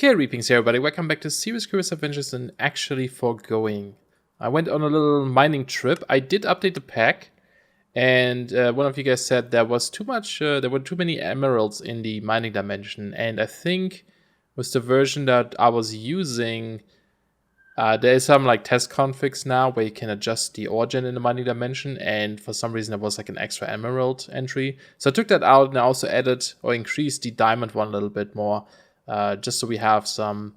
Greetings everybody, welcome back to SeriousCreeper's Adventures in Actually Foregoing. I went on a little mining trip. I did update the pack, and one of you guys said there was too much, there were too many emeralds in the mining dimension, and I think with the version that I was using, there is some like test configs now where you can adjust the origin in the mining dimension, and for some reason there was like an extra emerald entry. So I took that out and I also added or increased the diamond one a little bit more. Just so we have some,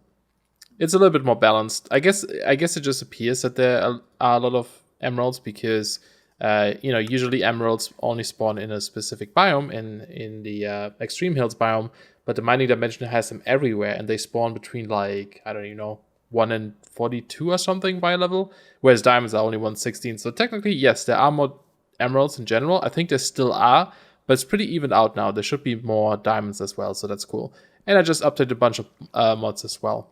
it's a little bit more balanced. I guess it just appears that there are a lot of emeralds because, usually emeralds only spawn in a specific biome, in the Extreme Hills biome, but the mining dimension has them everywhere, and they spawn between like, I don't even know, 1 and 42 or something by level, whereas diamonds are only 116. So technically, yes, there are more emeralds in general. I think there still are, but it's pretty evened out now. There should be more diamonds as well, so that's cool. And I just updated a bunch of mods as well.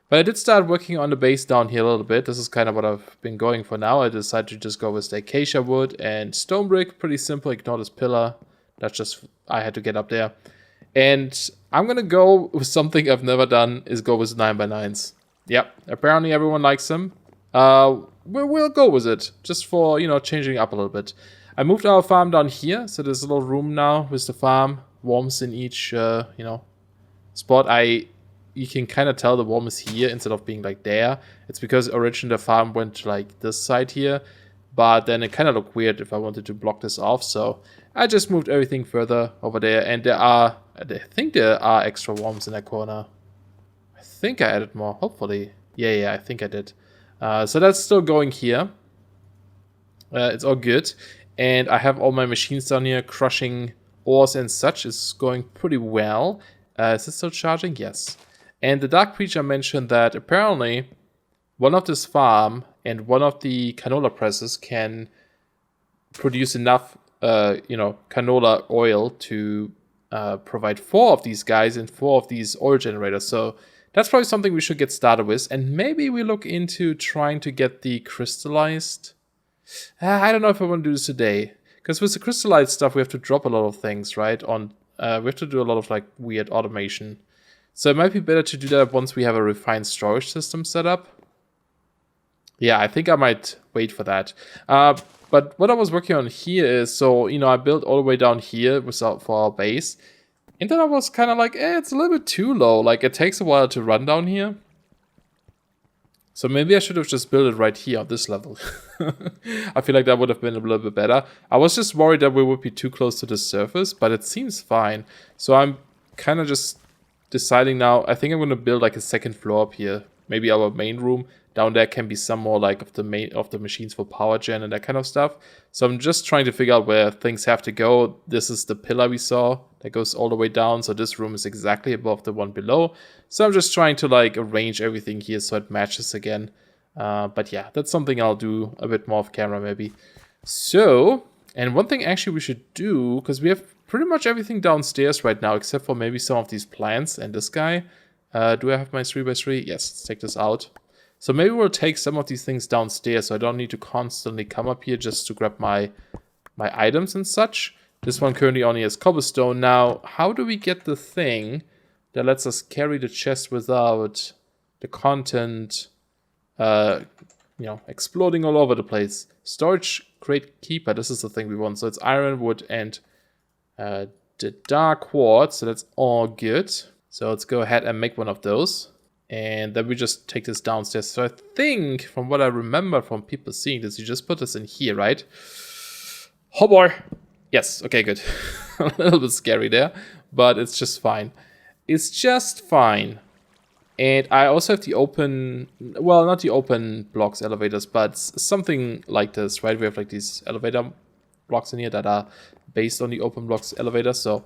But I did start working on the base down here a little bit. This is kind of what I've been going for now. I decided to just go with the acacia wood and stone brick. Pretty simple, ignore this pillar. That's just, I had to get up there. And I'm going to go with something I've never done, is go with 9x9s. Yep, apparently everyone likes them. We'll go with it, just for, changing up a little bit. I moved our farm down here, so there's a little room now with the farm. Worms in each, spot. You can kind of tell the worm is here instead of being like there. It's because originally the farm went to like this side here, but then it kind of looked weird if I wanted to block this off, so I just moved everything further over there. And I think there are extra worms in that corner. I think I added more, hopefully. Yeah, I think I did. So that's still going here. It's all good. And I have all my machines down here crushing ores and such. Is going pretty well. Is it still charging? Yes. And the Dark Preacher mentioned that apparently one of this farm and one of the canola presses can produce enough, canola oil to provide 4 of these guys and 4 of these oil generators. So that's probably something we should get started with. And maybe we look into trying to get the crystallized. I don't know if I want to do this today. Because with the crystallized stuff, we have to drop a lot of things, right? We have to do a lot of like weird automation. So it might be better to do that once we have a refined storage system set up. Yeah, I think I might wait for that. But what I was working on here is, so, I built all the way down here for our base. And then I was kind of like, it's a little bit too low. Like, it takes a while to run down here. So maybe I should have just built it right here on this level. I feel like that would have been a little bit better. I was just worried that we would be too close to the surface, but it seems fine. So I'm kind of just deciding now. I think I'm going to build like a second floor up here. Maybe our main room. Down there can be some more like of the machines for power gen and that kind of stuff. So I'm just trying to figure out where things have to go. This is the pillar we saw that goes all the way down. So this room is exactly above the one below. So I'm just trying to like arrange everything here so it matches again. But yeah, that's something I'll do a bit more off camera maybe. So, and one thing actually we should do, because we have pretty much everything downstairs right now, except for maybe some of these plants and this guy. Do I have my 3x3? Yes, let's take this out. So maybe we'll take some of these things downstairs so I don't need to constantly come up here just to grab my items and such. This one currently only has cobblestone. Now, how do we get the thing that lets us carry the chest without the content, exploding all over the place? Storage crate keeper, this is the thing we want. So it's iron, wood, and the dark quartz. So that's all good. So let's go ahead and make one of those. And then we just take this downstairs. So I think, from what I remember from people seeing this, you just put this in here, right? Oh boy. Yes, okay, good. A little bit scary there, but it's just fine. It's just fine. And I also have the open, well, not the open blocks elevators, but something like this, right? We have like these elevator blocks in here that are based on the open blocks elevators. So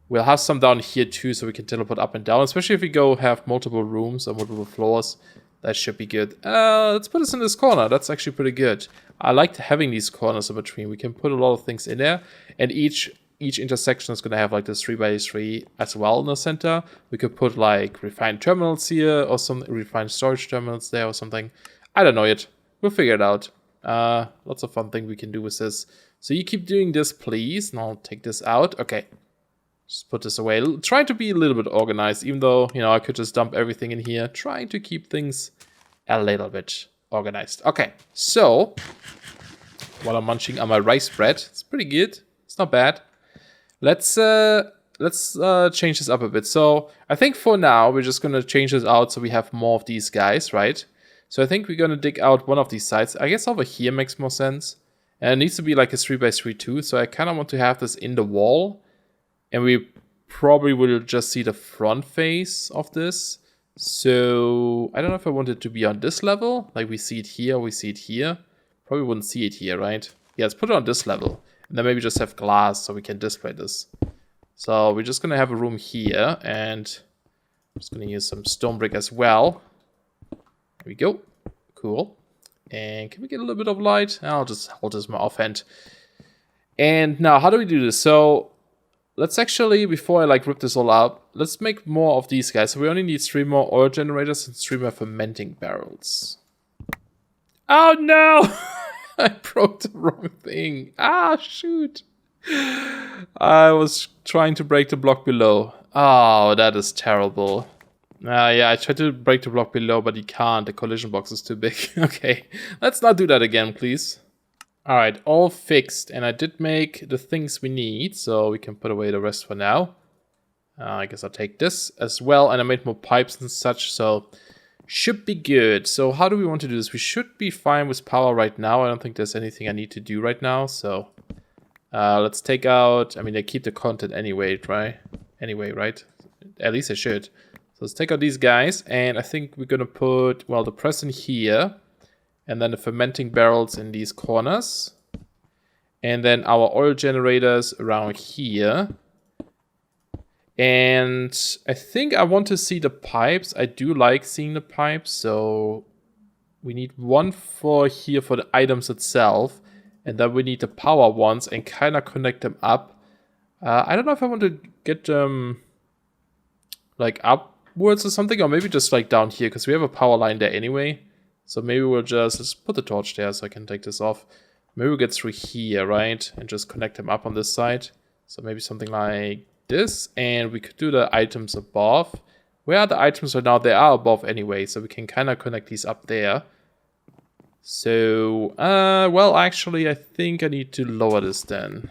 we'll have some down here too, so we can teleport up and down, especially if we go have multiple rooms or multiple floors. That should be good. Let's put this in this corner. That's actually pretty good. I like having these corners in between. We can put a lot of things in there, and each intersection is going to have like this 3x3 as well in the center. We could put like refined terminals here, or some refined storage terminals there or something. I don't know yet. We'll figure it out. Lots of fun things we can do with this. So you keep doing this, please. And I'll take this out. Okay. Just put this away. Trying to be a little bit organized, even though, you know, I could just dump everything in here. Trying to keep things a little bit organized. Okay, so while I'm munching on my rice bread, it's pretty good. It's not bad. Let's change this up a bit. So I think for now we're just gonna change this out so we have more of these guys, right? So I think we're gonna dig out one of these sides. I guess over here makes more sense. And it needs to be like a 3x3 too. So I kind of want to have this in the wall. And we probably will just see the front face of this. So I don't know if I want it to be on this level. Like we see it here, we see it here. Probably wouldn't see it here, right? Yeah, let's put it on this level. And then maybe just have glass so we can display this. So we're just going to have a room here. And I'm just going to use some stone brick as well. There we go. Cool. And can we get a little bit of light? I'll just hold this in my offhand. And now, how do we do this? So let's actually, before I like rip this all up, let's make more of these guys. So we only need 3 more oil generators and 3 more fermenting barrels. Oh no! I broke the wrong thing. Ah, shoot. I was trying to break the block below. Oh, that is terrible. Yeah, I tried to break the block below, but you can't. The collision box is too big. Okay, let's not do that again, please. Alright, all fixed, and I did make the things we need, so we can put away the rest for now. I guess I'll take this as well, and I made more pipes and such, so should be good. So how do we want to do this? We should be fine with power right now. I don't think there's anything I need to do right now, so let's take out, I mean, I keep the content anyway, right? At least I should. So let's take out these guys, and I think we're gonna put, well, the press in here. And then the fermenting barrels in these corners. And then our oil generators around here. And I think I want to see the pipes. I do like seeing the pipes. So we need one for here for the items itself. And then we need the power ones and kind of connect them up. I don't know if I want to get them like upwards or something. Or maybe just like down here. Because we have a power line there anyway. So maybe we'll just, let's put the torch there so I can take this off. Maybe we'll get through here, right? And just connect them up on this side. So maybe something like this. And we could do the items above. Where are the items right now? They are above anyway. So we can kind of connect these up there. So, well, actually, I think I need to lower this then.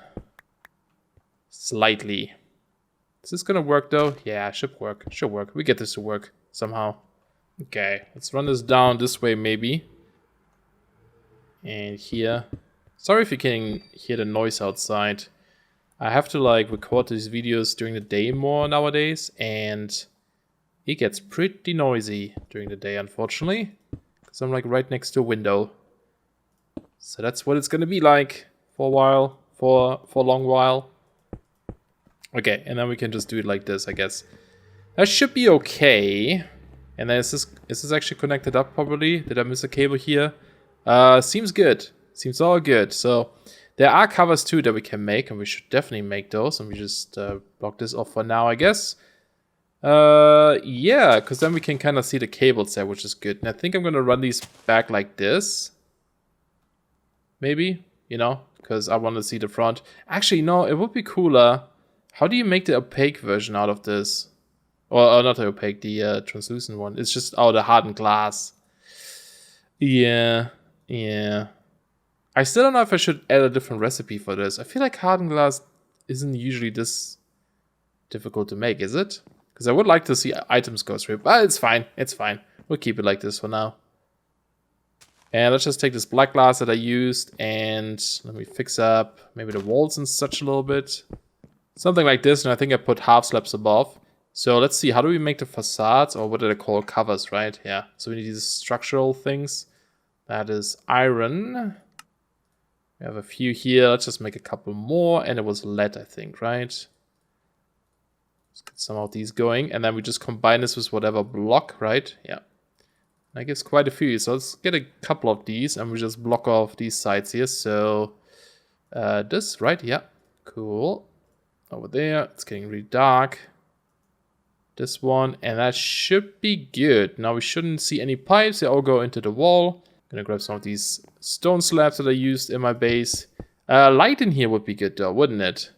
Slightly. Is this going to work though? Yeah, it should work. Should work. We get this to work somehow. Okay, let's run this down this way maybe. And here. Sorry if you can hear the noise outside. I have to like record these videos during the day more nowadays. And it gets pretty noisy during the day, unfortunately. Because I'm like right next to a window. So that's what it's going to be like for a while. For a long while. Okay, and then we can just do it like this, I guess. That should be okay. And then is this actually connected up properly? Did I miss a cable here? Seems good. Seems all good. So there are covers too that we can make, and we should definitely make those. And we just block this off for now, I guess. Yeah, because then we can kind of see the cables there, which is good. And I think I'm going to run these back like this. Maybe, you know, because I want to see the front. Actually, no, it would be cooler. How do you make the opaque version out of this? Or not the opaque, the translucent one. It's just, oh, the hardened glass. Yeah. I still don't know if I should add a different recipe for this. I feel like hardened glass isn't usually this difficult to make, is it? Because I would like to see items go through. But it's fine. It's fine. We'll keep it like this for now. And let's just take this black glass that I used. And let me fix up maybe the walls and such a little bit. Something like this. And I think I put half slabs above. So let's see, how do we make the facades, or what do they call covers, right? Yeah, so we need these structural things. That is iron. We have a few here. Let's just make a couple more. And it was lead, I think, right? Let's get some of these going. And then we just combine this with whatever block, right? Yeah. That gives quite a few. So let's get a couple of these. And we just block off these sides here. So this, right? Yeah. Cool. Over there. It's getting really dark. This one, and that should be good. Now we shouldn't see any pipes. They all go into the wall. I'm gonna grab some of these stone slabs that I used in my base. Light in here would be good though, wouldn't it?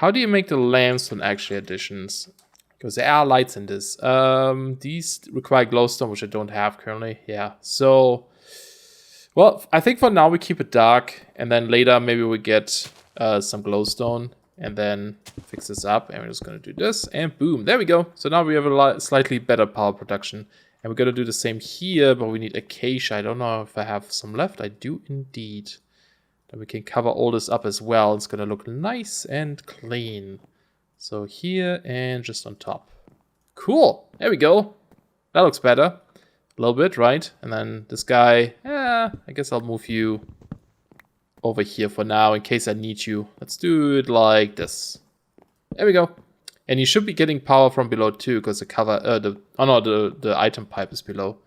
How do you make the lamps on actually additions? Because there are lights in this. These require glowstone, which I don't have currently. Yeah, so... Well, I think for now we keep it dark, and then later maybe we get some glowstone, and then fix this up, and we're just going to do this, and boom, there we go. So now we have a slightly better power production, and we're going to do the same here, but we need acacia. I don't know if I have some left. I do indeed. Then we can cover all this up as well. It's going to look nice and clean. So here and just on top. Cool, there we go. That looks better. A little bit, right? And then this guy, I guess I'll move you over here for now in case I need you. Let's do it like this. There we go. And you should be getting power from below too, because the cover, the item pipe is below.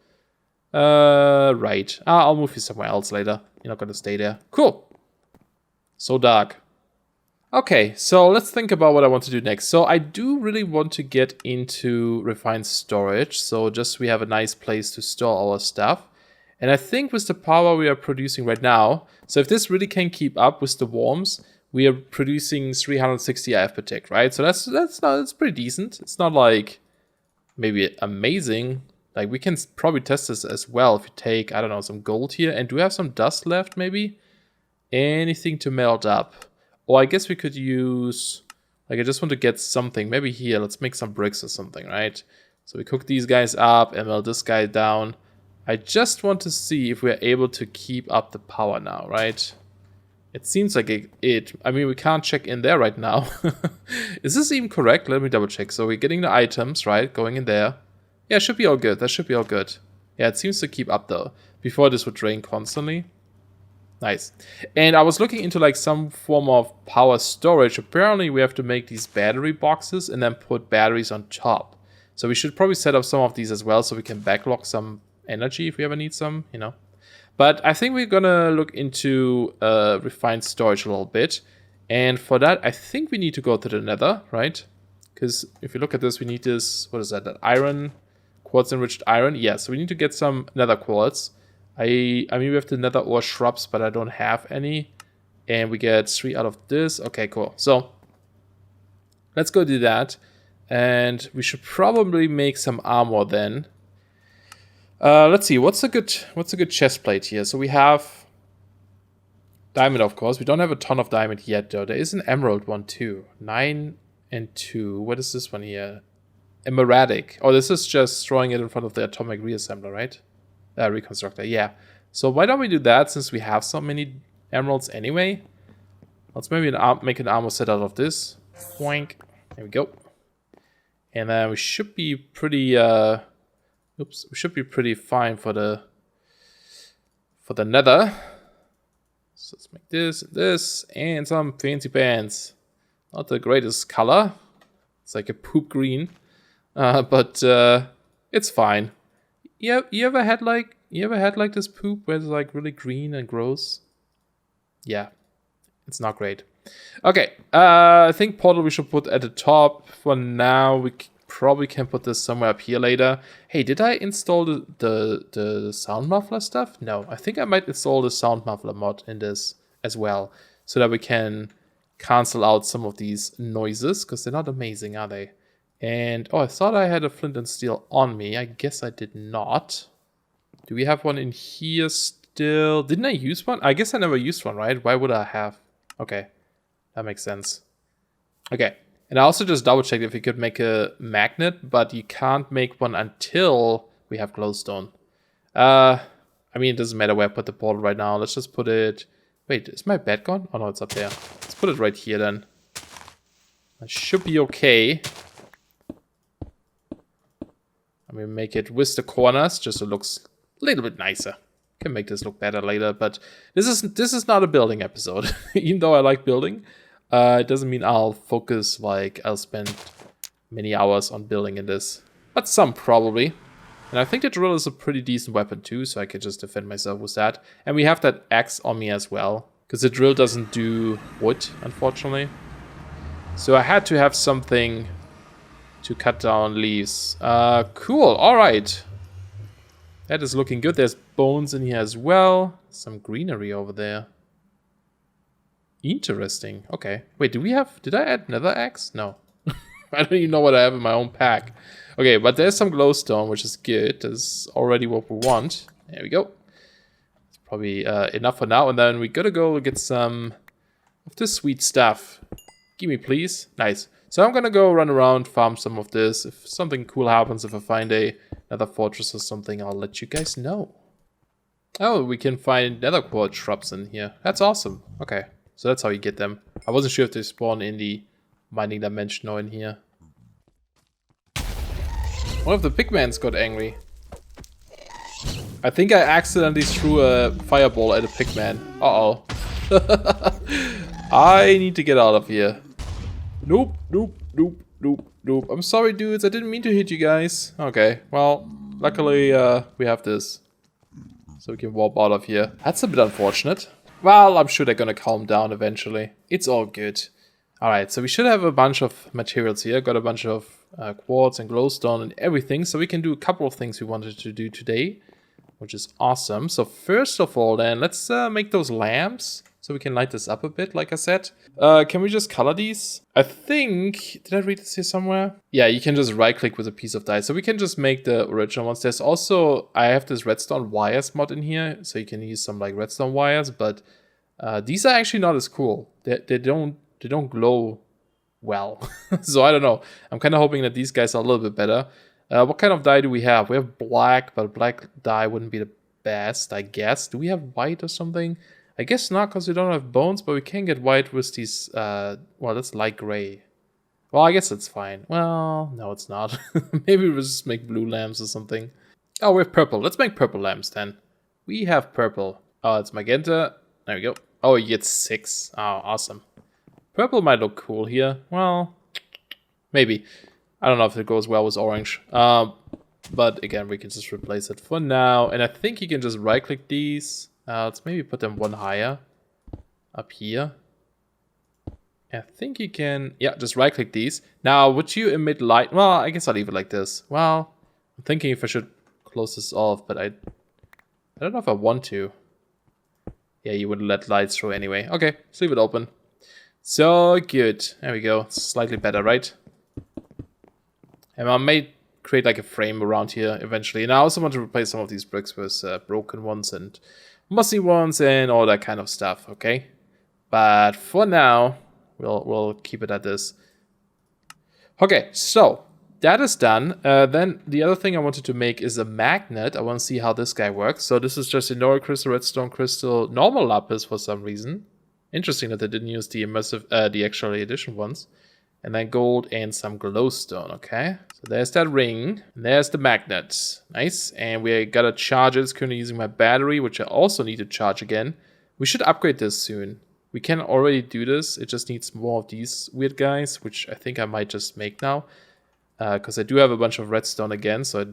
Right. I'll move you somewhere else later. You're not gonna stay there. Cool. So dark. Okay, so let's think about what I want to do next. So I do really want to get into refined storage. So just we have a nice place to store our stuff. And I think with the power we are producing right now, so if this really can keep up with the worms, we are producing 360 IF per tick, right? So that's pretty decent. It's not like maybe amazing. Like we can probably test this as well if you take, I don't know, some gold here. And do we have some dust left maybe? Anything to melt up. Or I guess we could use, like I just want to get something. Maybe here, let's make some bricks or something, right? So we cook these guys up and melt this guy down. I just want to see if we're able to keep up the power now, right? It seems like I mean, we can't check in there right now. Is this even correct? Let me double check. So we're getting the items, right? Going in there. Yeah, it should be all good. That should be all good. Yeah, it seems to keep up though. Before this would drain constantly. Nice. And I was looking into like some form of power storage. Apparently we have to make these battery boxes and then put batteries on top. So we should probably set up some of these as well so we can backlog some energy if we ever need some, you know. But I think we're gonna look into refined storage a little bit. And for that, I think we need to go to the nether, right? Because if you look at this, we need this, what is that, that iron, quartz enriched iron. Yeah, so we need to get some nether quartz. I mean, we have the nether ore shrubs, but I don't have any. And we get 3 out of this. Okay, cool. So let's go do that. And we should probably make some armor then. Let's see, what's a good chest plate here? So we have diamond, of course. We don't have a ton of diamond yet, though. There is an emerald one too. 9 and 2. What is this one here? Emeradic. Oh, this is just throwing it in front of the atomic reassembler, right? Reconstructor, yeah. So why don't we do that since we have so many emeralds anyway? Let's maybe make an armor set out of this. Boink. There we go. And then we should be pretty we should be pretty fine for the nether. So let's make this, and some fancy pants. Not the greatest color. It's like a poop green. But it's fine. You ever had like this poop where it's like really green and gross? Yeah, it's not great. Okay, I think portal we should put at the top for now. We probably can put this somewhere up here later. Hey, did I install the sound muffler stuff? No, I think I might install the sound muffler mod in this as well, so that we can cancel out some of these noises because they're not amazing, are they? And, oh, I thought I had a flint and steel on me. I guess I did not. Do we have one in here still? Didn't I use one? I guess I never used one, right? Why would I have? Okay, that makes sense. Okay, and I also just double checked if you could make a magnet, but you can't make one until we have glowstone. I mean, it doesn't matter where I put the portal right now. Let's just put it... Wait, is my bed gone? Oh no, it's up there. Let's put it right here then. That should be okay. I'm gonna make it with the corners just so it looks a little bit nicer. Can make this look better later, but this is not a building episode. Even though I like building, it doesn't mean I'll focus like I'll spend many hours on building in this, but some probably. And I think the drill is a pretty decent weapon too, so I can just defend myself with that. And we have that axe on me as well, because the drill doesn't do wood, unfortunately. So I had to have something to cut down leaves. Cool, alright. That is looking good. There's bones in here as well. Some greenery over there. Interesting. Okay. Wait, did I add nether axe? No. I don't even know what I have in my own pack. Okay, but there's some glowstone, which is good. That's already what we want. There we go. It's probably enough for now. And then we gotta go get some of this sweet stuff. Gimme, please. Nice. So I'm gonna go run around, farm some of this. If something cool happens, if I find another fortress or something, I'll let you guys know. Oh, we can find nether quartz shrubs in here. That's awesome. Okay, so that's how you get them. I wasn't sure if they spawn in the mining dimension or in here. One of the pigmans got angry. I think I accidentally threw a fireball at a pigman. Uh-oh. I need to get out of here. Nope, nope, nope, nope, nope. I'm sorry, dudes. I didn't mean to hit you guys. Okay, well, luckily we have this. So we can warp out of here. That's a bit unfortunate. Well, I'm sure they're gonna calm down eventually. It's all good. Alright, so we should have a bunch of materials here. Got a bunch of quartz and glowstone and everything. So we can do a couple of things we wanted to do today, which is awesome. So first of all then, let's make those lamps. So we can light this up a bit, like I said. Can we just color these? I think, did I read this here somewhere? Yeah, you can just right click with a piece of dye. So we can just make the original ones. There's also, I have this redstone wires mod in here. So you can use some like redstone wires, but these are actually not as cool. They don't glow well. So I don't know. I'm kind of hoping that these guys are a little bit better. What kind of dye do we have? We have black, but black dye wouldn't be the best, I guess. Do we have white or something? I guess not, because we don't have bones, but we can get white with these, well, that's light gray. Well, I guess it's fine. Well, no, it's not. Maybe we'll just make blue lamps or something. Oh, we have purple. Let's make purple lamps then. We have purple. Oh, it's magenta. There we go. Oh, you get 6. Oh, awesome. Purple might look cool here. Well, maybe. I don't know if it goes well with orange. But again, we can just replace it for now. And I think you can just right-click these. Let's maybe put them one higher. Up here. I think you can... Yeah, just right-click these. Now, would you emit light? Well, I guess I'll leave it like this. Well, I'm thinking if I should close this off, but I don't know if I want to. Yeah, you wouldn't let light through anyway. Okay, let's leave it open. So good. There we go. It's slightly better, right? And I may create like a frame around here eventually. And I also want to replace some of these bricks with broken ones and mossy ones and all that kind of stuff, okay? But for now, we'll keep it at this. Okay, so that is done. Then the other thing I wanted to make is a magnet. I want to see how this guy works. So this is just a Nora crystal, redstone crystal, normal lapis for some reason. Interesting that they didn't use the immersive, the actual edition ones. And then gold and some glowstone, okay? So there's that ring. And there's the magnet. Nice. And we gotta charge it. It's currently using my battery, which I also need to charge again. We should upgrade this soon. We can already do this. It just needs more of these weird guys, which I think I might just make now. Because I do have a bunch of redstone again, so I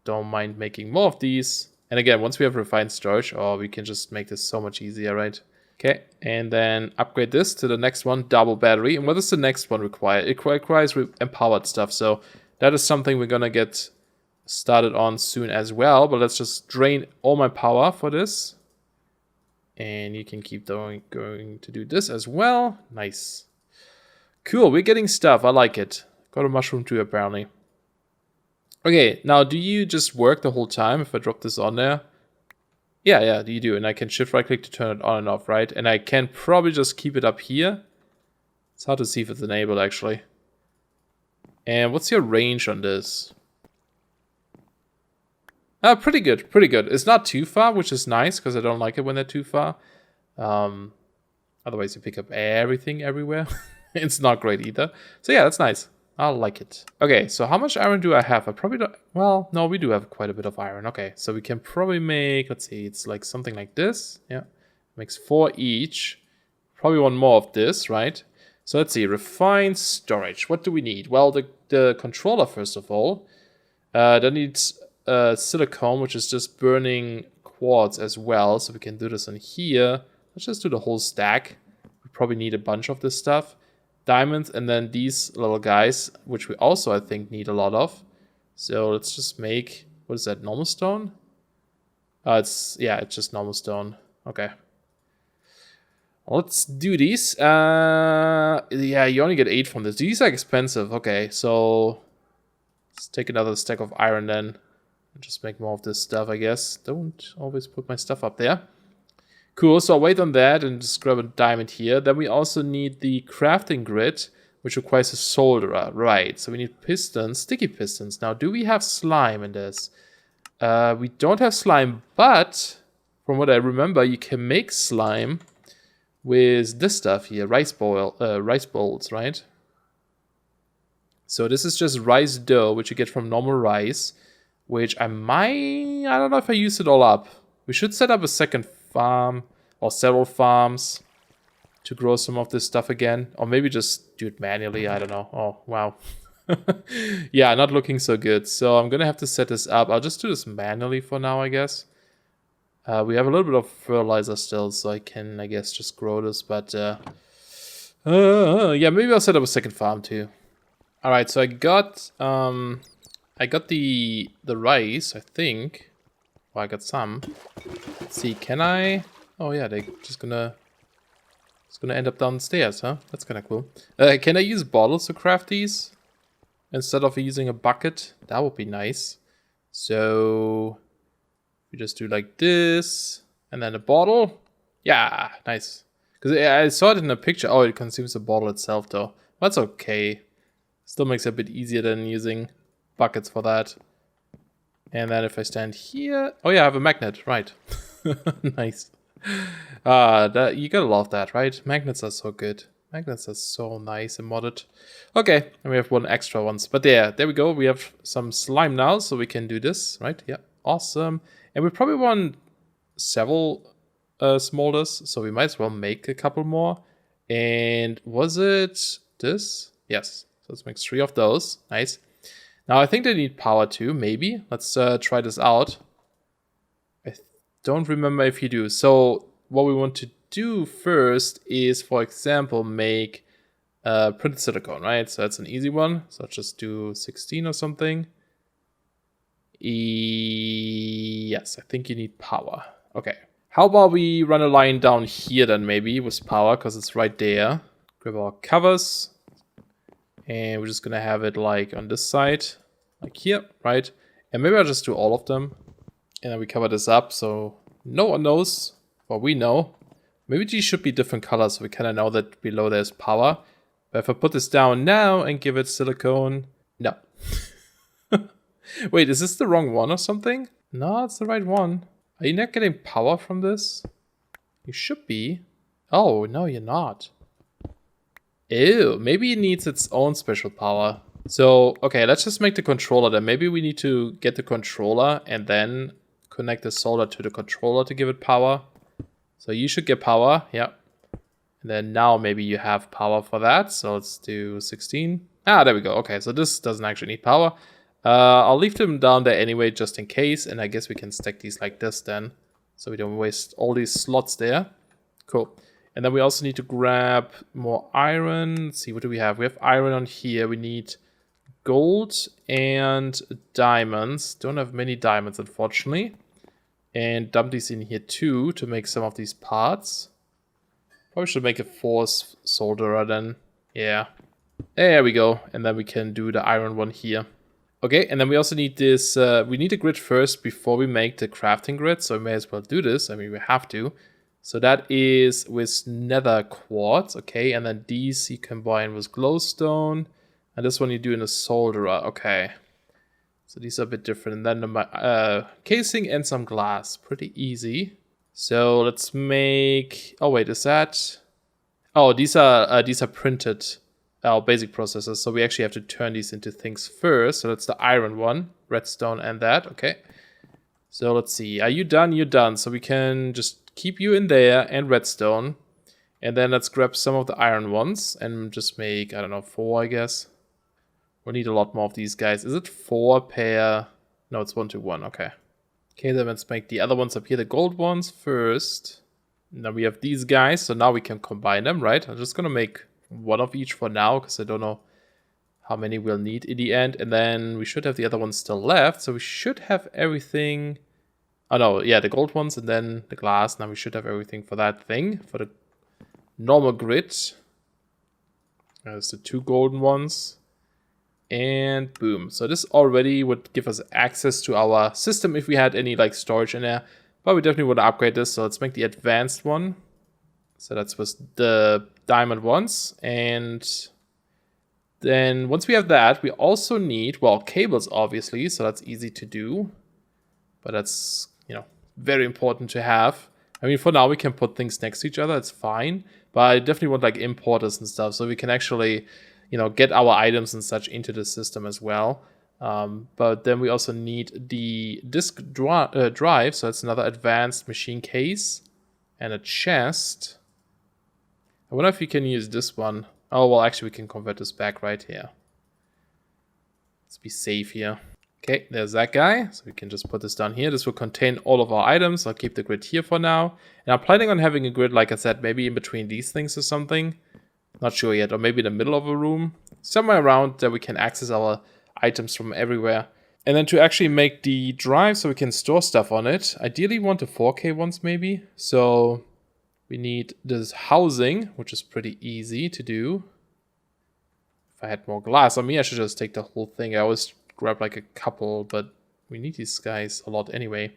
don't mind making more of these. And again, once we have refined storage, we can just make this so much easier, right? Okay, and then upgrade this to the next one, double battery. And what does the next one require? It requires empowered stuff, so that is something we're gonna get started on soon as well. But let's just drain all my power for this. And you can keep going to do this as well. Nice. Cool, we're getting stuff, I like it. Got a mushroom too, apparently. Okay, now do you just work the whole time if I drop this on there? Yeah, you do. And I can shift right click to turn it on and off, right? And I can probably just keep it up here. It's hard to see if it's enabled, actually. And what's your range on this? Pretty good, pretty good. It's not too far, which is nice, because I don't like it when they're too far. Otherwise, you pick up everything everywhere. It's not great either. So yeah, that's nice. I like it. Okay, so how much iron do I have? I probably don't... Well, no, we do have quite a bit of iron. Okay, so we can probably make... Let's see, it's like something like this. Yeah, makes 4 each. Probably want more of this, right? So let's see, refined storage. What do we need? Well, the controller, first of all. That needs silicone, which is just burning quartz as well. So we can do this on here. Let's just do the whole stack. We probably need a bunch of this stuff. Diamonds, and then these little guys, which we also, I think, need a lot of. So let's just make, what is that, normal stone? It's just normal stone. Okay. Let's do these. Yeah, you only get 8 from this. These are expensive. Okay, so let's take another stack of iron then. And just make more of this stuff, I guess. Don't always put my stuff up there. Cool, so I'll wait on that and just grab a diamond here. Then we also need the crafting grid, which requires a solderer. Right, so we need pistons, sticky pistons. Now, do we have slime in this? We don't have slime, but from what I remember, you can make slime with this stuff here, rice bowls, right? So this is just rice dough, which you get from normal rice, which I don't know if I use it all up. We should set up a second farm or several farms to grow some of this stuff again, or maybe just do it manually. I don't know. Oh, wow. Yeah, not looking so good. So I'm gonna have to set this up. I'll just do this manually for now, I guess. We have a little bit of fertilizer still, so I can, I guess, just grow this. But yeah, maybe I'll set up a second farm too. All right, so I got the rice, I think. Well, I got some. Let's see, can I? Oh yeah, they're just gonna. It's gonna end up downstairs, huh? That's kind of cool. Can I use bottles to craft these instead of using a bucket? That would be nice. So we just do like this, and then a bottle. Yeah, nice. Because I saw it in a picture. Oh, it consumes the bottle itself, though. That's okay. Still makes it a bit easier than using buckets for that. And then if I stand here... Oh yeah, I have a magnet, right. Nice. You gotta love that, right? Magnets are so good. Magnets are so nice and modded. Okay, and we have one extra ones. But yeah, there we go. We have some slime now, so we can do this, right? Yeah, awesome. And we probably want several smolders, so we might as well make a couple more. And was it this? Yes. So let's make 3 of those. Nice. Now, I think they need power too, maybe. Let's try this out. I don't remember if you do. So what we want to do first is, for example, make printed silicone, right? So that's an easy one. So let's just do 16 or something. Yes, I think you need power. Okay. How about we run a line down here then, maybe, with power, because it's right there. Grab our covers. And we're just gonna have it like on this side, like here, right? And maybe I'll just do all of them. And then we cover this up so no one knows what we know. Maybe these should be different colors so we kind of know that below there's power. But if I put this down now and give it silicone, no. Wait, is this the wrong one or something? No, it's the right one. Are you not getting power from this? You should be. Oh, no, you're not. Ew, maybe it needs its own special power. So, okay, let's just make the controller then. Maybe we need to get the controller and then connect the solder to the controller to give it power. So you should get power, yeah. And then now maybe you have power for that. So let's do 16. Ah, there we go. Okay, so this doesn't actually need power. I'll leave them down there anyway, just in case. And I guess we can stack these like this then, so we don't waste all these slots there. Cool. And then we also need to grab more iron. Let's see, what do we have? We have iron on here. We need gold and diamonds. Don't have many diamonds, unfortunately. And dump these in here too to make some of these parts. Probably should make a force solderer then. Yeah. There we go. And then we can do the iron one here. Okay, and then we also need this. We need a grid first before we make the crafting grid. So we may as well do this. I mean, we have to. So that is with nether quartz, okay, and then these you combine with glowstone, and this one you do in a solderer, okay. So these are a bit different, and then the casing and some glass, pretty easy. So let's make, oh wait, is that, oh, these are printed, basic processors, so we actually have to turn these into things first. So that's the iron one, redstone and that, okay. So let's see, are you done? You're done, so we can just keep you in there and redstone. And then let's grab some of the iron ones and just make, I don't know, 4, I guess. We'll need a lot more of these guys. Is it 4 per? No, it's 1 to 1. Okay. Okay, then let's make the other ones up here, the gold ones first. Now we have these guys, so now we can combine them, right? I'm just gonna make 1 of each for now, because I don't know how many we'll need in the end. And then we should have the other ones still left, so we should have everything. Oh no, yeah, the gold ones and then the glass. Now we should have everything for that thing, for the normal grid. There's the 2 golden ones. And boom. So this already would give us access to our system if we had any like storage in there. But we definitely want to upgrade this. So let's make the advanced one. So that's with the diamond ones. And then once we have that, we also need, well, cables obviously. So that's easy to do. But that's, you know, very important to have. I mean, for now we can put things next to each other. It's fine. But I definitely want like importers and stuff. So we can actually, you know, get our items and such into the system as well. But then we also need the disk drive. So it's another advanced machine case and a chest. I wonder if we can use this one. Oh, well, actually, we can convert this back right here. Let's be safe here. Okay, there's that guy. So we can just put this down here. This will contain all of our items. I'll keep the grid here for now. And I'm planning on having a grid, like I said, maybe in between these things or something. Not sure yet. Or maybe in the middle of a room. Somewhere around that we can access our items from everywhere. And then to actually make the drive so we can store stuff on it, ideally we want the 4K ones maybe. So we need this housing, which is pretty easy to do. If I had more glass on me, I should just take the whole thing. I always grab like a couple, but we need these guys a lot anyway.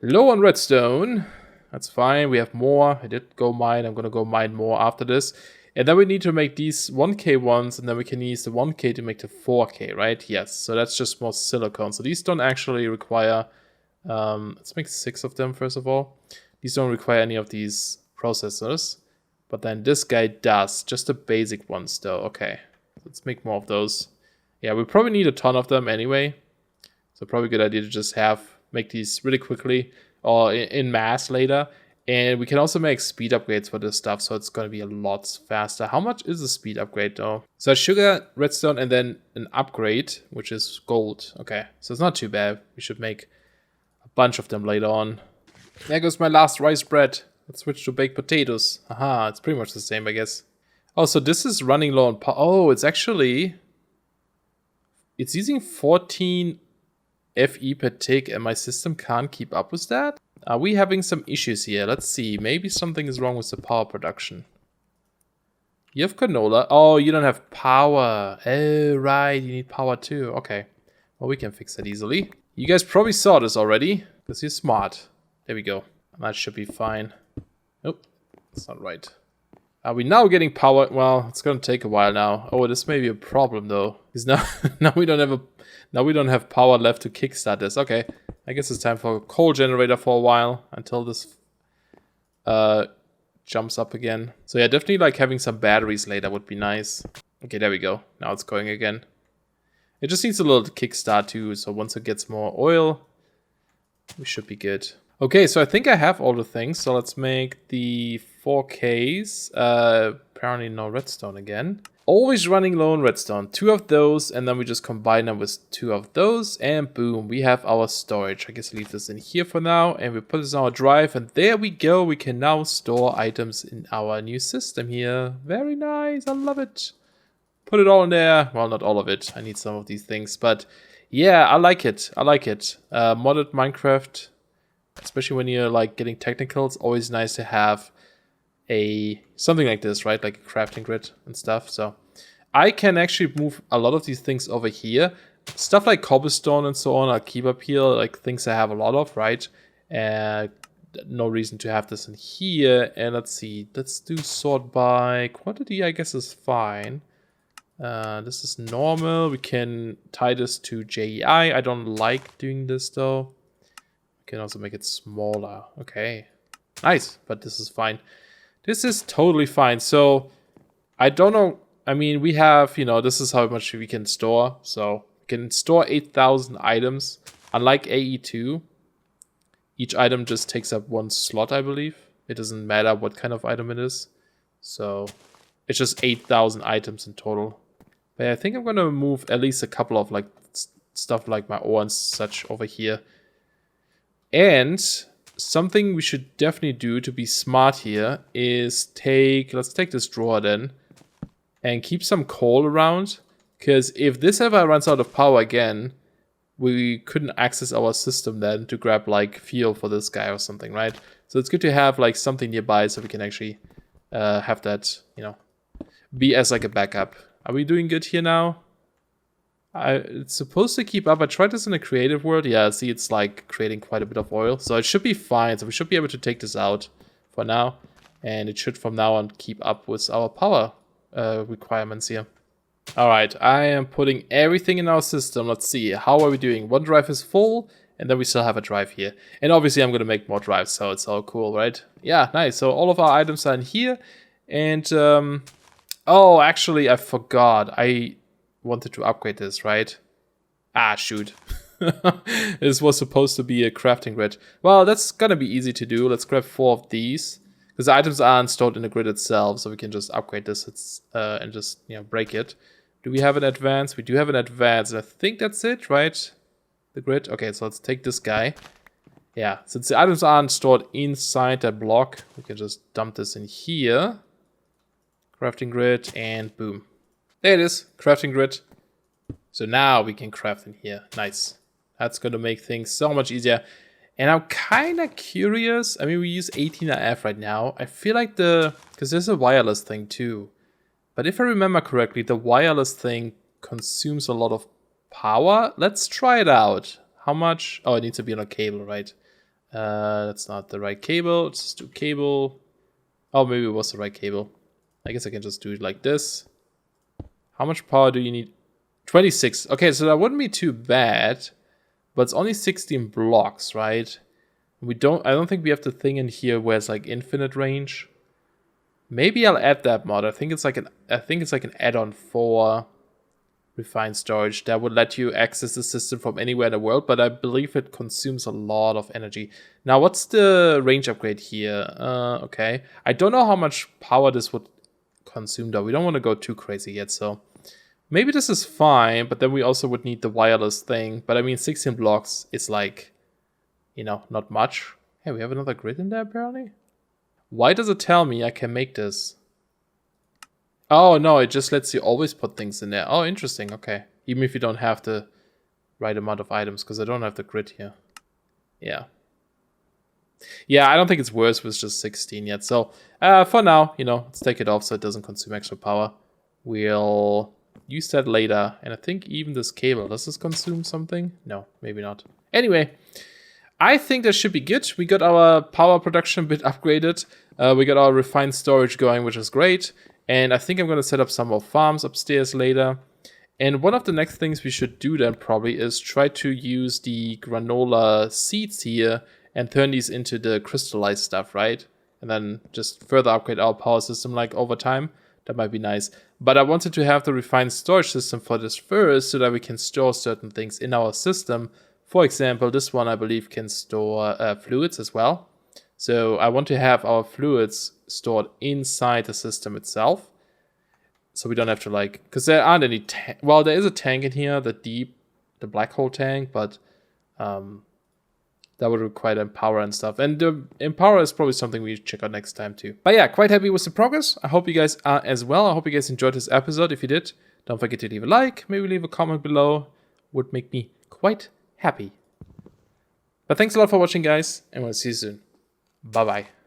Low on redstone. That's fine. We have more. I did go mine. I'm going to go mine more after this. And then we need to make these 1K ones, and then we can use the 1K to make the 4K, right? Yes. So that's just more silicone. So these don't actually require... let's make 6 of them, first of all. These don't require any of these processors. But then this guy does. Just the basic ones, though. Okay. Let's make more of those. Yeah, we probably need a ton of them anyway. So probably a good idea to just make these really quickly or in mass later. And we can also make speed upgrades for this stuff, so it's going to be a lot faster. How much is a speed upgrade though? So sugar, redstone, and then an upgrade, which is gold. Okay, so it's not too bad. We should make a bunch of them later on. There goes my last rice bread. Let's switch to baked potatoes. Aha, it's pretty much the same, I guess. Oh, so this is running low on power. Oh, it's actually... It's using 14 FE per tick, and my system can't keep up with that? Are we having some issues here? Let's see. Maybe something is wrong with the power production. You have canola. Oh, you don't have power. Oh, right. You need power too. Okay. Well, we can fix that easily. You guys probably saw this already, because you're smart. There we go. That should be fine. Nope. That's not right. Are we now getting power? Well, it's going to take a while now. Oh, this may be a problem though. Because now we don't have power left to kickstart this. Okay. I guess it's time for a coal generator for a while until this jumps up again. So yeah, definitely like having some batteries later would be nice. Okay, there we go. Now it's going again. It just needs a little kickstart too. So once it gets more oil, we should be good. Okay, so I think I have all the things. So let's make the 4Ks. Apparently no redstone again. Always running low on redstone. 2 of those, and then we just combine them with 2 of those, and boom, we have our storage. I guess leave this in here for now, and we put this on our drive, and there we go. We can now store items in our new system here. Very nice. I love it. Put it all in there. Well, not all of it. I need some of these things, but yeah, I like it. I like it. Modded Minecraft, especially when you're like getting technical, it's always nice to have something like this, right? Like a crafting grid and stuff. So I can actually move a lot of these things over here. Stuff like cobblestone and so on, I'll keep up here, like things I have a lot of, right? No reason to have this in here. And let's see, let's do sort by quantity, I guess is fine. This is normal. We can tie this to JEI. I don't like doing this though. We can also make it smaller. Okay, nice, but this is fine. This is totally fine. So I don't know. I mean, we have, this is how much we can store. So we can store 8,000 items. Unlike AE2, each item just takes up 1 slot, I believe. It doesn't matter what kind of item it is. So it's just 8,000 items in total. But yeah, I think I'm going to move at least a couple of like stuff like my ore and such over here. And something we should definitely do to be smart here is let's take this drawer then and keep some coal around, because if this ever runs out of power again, we couldn't access our system then to grab like fuel for this guy or something, right? So it's good to have like something nearby so we can actually have that, you know, be as like a backup. Are we doing good here now? It's supposed to keep up. I tried this in a creative world. Yeah, see, it's like creating quite a bit of oil. So it should be fine. So we should be able to take this out for now. And it should from now on keep up with our power requirements here. All right, I am putting everything in our system. Let's see, how are we doing? One drive is full, and then we still have a drive here. And obviously I'm going to make more drives, so it's all cool, right? Yeah, nice. So all of our items are in here. And, oh, actually, I forgot. I wanted to upgrade this, right? Ah, shoot. This was supposed to be a crafting grid. Well, that's gonna be easy to do. Let's grab 4 of these, because the items aren't stored in the grid itself, so we can just upgrade this and just, you know, break it. Do we have an advance? We do have an advance, and I think that's it, right? The grid. Okay, so let's take this guy. Yeah, since the items aren't stored inside that block, we can just dump this in here. Crafting grid, and boom. There it is, crafting grid. So now we can craft in here. Nice. That's going to make things so much easier. And I'm kind of curious. I mean, we use 18RF right now. I feel like because there's a wireless thing too. But if I remember correctly, the wireless thing consumes a lot of power. Let's try it out. How much? Oh, it needs to be on a cable, right? That's not the right cable. Let's just do cable. Oh, maybe it was the right cable. I guess I can just do it like this. How much power do you need? 26. Okay, so that wouldn't be too bad. But it's only 16 blocks, right? I don't think we have the thing in here where it's like infinite range. Maybe I'll add that mod. I think it's like an add-on for refined storage that would let you access the system from anywhere in the world, but I believe it consumes a lot of energy. Now, what's the range upgrade here? Okay. I don't know how much power this would consume though. We don't want to go too crazy yet, so maybe this is fine, but then we also would need the wireless thing. But I mean, 16 blocks is like, you know, not much. Hey, we have another grid in there apparently. Why does it tell me I can make this? Oh no, it just lets you always put things in there. Oh, interesting. Okay. Even if you don't have the right amount of items, because I don't have the grid here. Yeah. Yeah, I don't think it's worse with just 16 yet. So for now, you know, let's take it off so it doesn't consume extra power. We'll use that later. And I think even this cable, does this consume something? No, maybe not. Anyway, I think that should be good. We got our power production bit upgraded. We got our refined storage going, which is great. And I think I'm going to set up some more farms upstairs later. And one of the next things we should do then probably is try to use the granola seeds here and turn these into the crystallized stuff, right? And then just further upgrade our power system like over time. That might be nice. But I wanted to have the refined storage system for this first so that we can store certain things in our system. For example, this one I believe can store fluids as well. So I want to have our fluids stored inside the system itself. So we don't have to like, because there aren't any, well, there is a tank in here, the black hole tank, but that would require Empower and stuff. And the Empower is probably something we check out next time too. But yeah, quite happy with the progress. I hope you guys are as well. I hope you guys enjoyed this episode. If you did, don't forget to leave a like, maybe leave a comment below. Would make me quite happy. But thanks a lot for watching, guys, and we'll see you soon. Bye-bye.